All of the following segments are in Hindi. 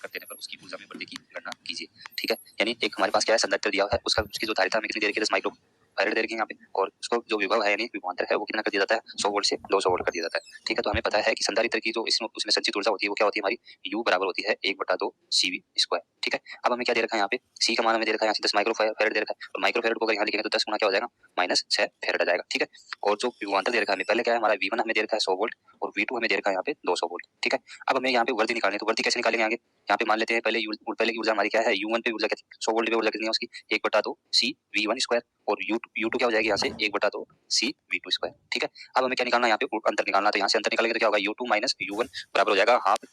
कर देने पर उसकी ऊर्जा में वृद्धि की गणना कीजिए। ठीक है, यानी एक हमारे पास क्या है, संधारित्र दिया हुआ है, उसकी जो धारिता हमें कितनी दे रखी है, 10 माइक्रो फैराड दे रखी है यहाँ पे, और उसको जो विभव है यानी विभवांतर है वो कितना कर दिया जाता है, 100 वोल्ट से 200 वोल्ट कर दिया जाता है। ठीक है, तो हमें पता है कि संधारित्र की जो उसमें संचित ऊर्जा होती है वो क्या होती है हमारी, U बराबर होती है 1/2 CV²। ठीक है, अब हमें क्या दे रखा है यहाँ पे, C का मान हमें दे रखा है यहाँ से 10 माइक्रो फैराड दे रखा है, और माइक्रो फैराड को अगर यहाँ लिखेंगे तो 10 गुना क्या हो जाएगा, -6 फैराड आ जाएगा। ठीक है, और जो विभवांतर दे रखा है हमें, पहले क्या है हमारा V1 हमें दे रखा है 100 वोल्ट और V2 हमें दे रखा है यहाँ पे 200 वोल्ट। ठीक है, अब हमें यहाँ पे वर्दी निकालनी है, तो वर्दी कैसे निकालेंगे आगे, यहाँ पे मान लेते हैं पहले की ऊर्जा हमारी क्या है, U1 पे ऊर्जा कितनी, 100 वोल्ट पे ऊर्जा कितनी है उसकी, 1/2 CV1², और U2 क्या हो जाएगी यहाँ से 1/2 CV2²। ठीक है, अब हमें क्या निकालना है यहाँ पे, अंतर निकालना, तो यहाँ से अंतर निकालेंगे तो क्या होगा, U2 माइनस U1 बराबर हो जाएगा हाफ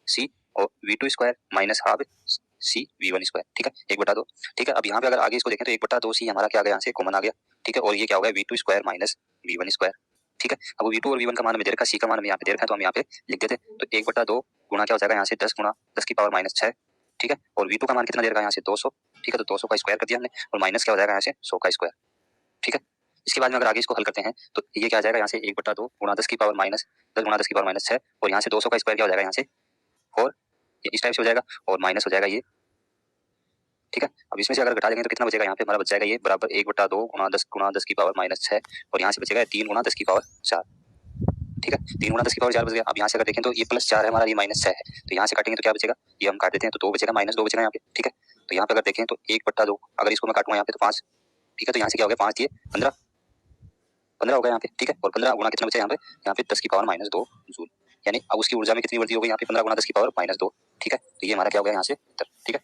C और V2² माइनस हाफ CV1²। ठीक है, 1/2। ठीक है, अब यहाँ पे अगर आगे इसको देखें तो 1/2 C हमारा क्या आ गया, यहाँ से कॉमन आ गया। ठीक है, और ये क्या होगा, V2² माइनस V1²। ठीक है, अब V2 और V1 का मान हमें दे रखा है, C का मान हमें यहाँ पे दे रखा है, तो हम यहाँ पे लिख देते हैं, तो 1/2 गुणा क्या हो जाएगा यहाँ से 10 गुणा 10 की पावर -6। ठीक है, और V2 का मान कितना दे रखा है यहाँ से 200। ठीक है, तो 200 का स्क्वायर कर दिया हमने, और माइनस क्या हो जाएगा यहाँ से 100 का स्क्वायर। ठीक है, इसके बाद में अगर आगे इसको हल करते हैं तो ये क्या आ जाएगा यहाँ से 1/2 गुणा 10 की पावर -10 गुणा 10 की पावर -6, और यहाँ से 200 का स्क्वायर क्या हो जाएगा यहाँ से 4, ये इस टाइप से हो जाएगा, और माइनस हो जाएगा ये। ठीक है, अब इसमें से अगर घटा देंगे तो कितना बचेगा यहाँ पे हमारा, बच जाएगा ये बराबर 1/2 गुणा 10 की पावर -6, और यहाँ से बचेगा 3 गुणा 10 की पावर 4। ठीक है, 3 गुणा 10 की पावर 4 बच गया। अब यहाँ से अगर देखें तो ये +4 है हमारा, ये -6 है, तो यहाँ से काटेंगे तो क्या बचेगा, ये हम काट देते हैं तो 2 बचेगा, -2 बचेगा यहाँ पे। ठीक है, तो यहाँ पे अगर देखें तो 1/2, अगर इसको मैं काटूंगा यहाँ पे तो 5। ठीक है, तो यहाँ से क्या हो गया, 5 दिए 15 हो गया यहाँ पे। ठीक है, और 15 गुणा कितना बचा यहाँ पे 10 की पावर -2 जूल, यानी अब उसकी ऊर्जा में कितनी वृद्धि हो गई यहाँ पे, 15 गुणा 10 की पावर -2। ठीक है, तो ये हमारा क्या हो गया यहाँ से उत्तर। ठीक है।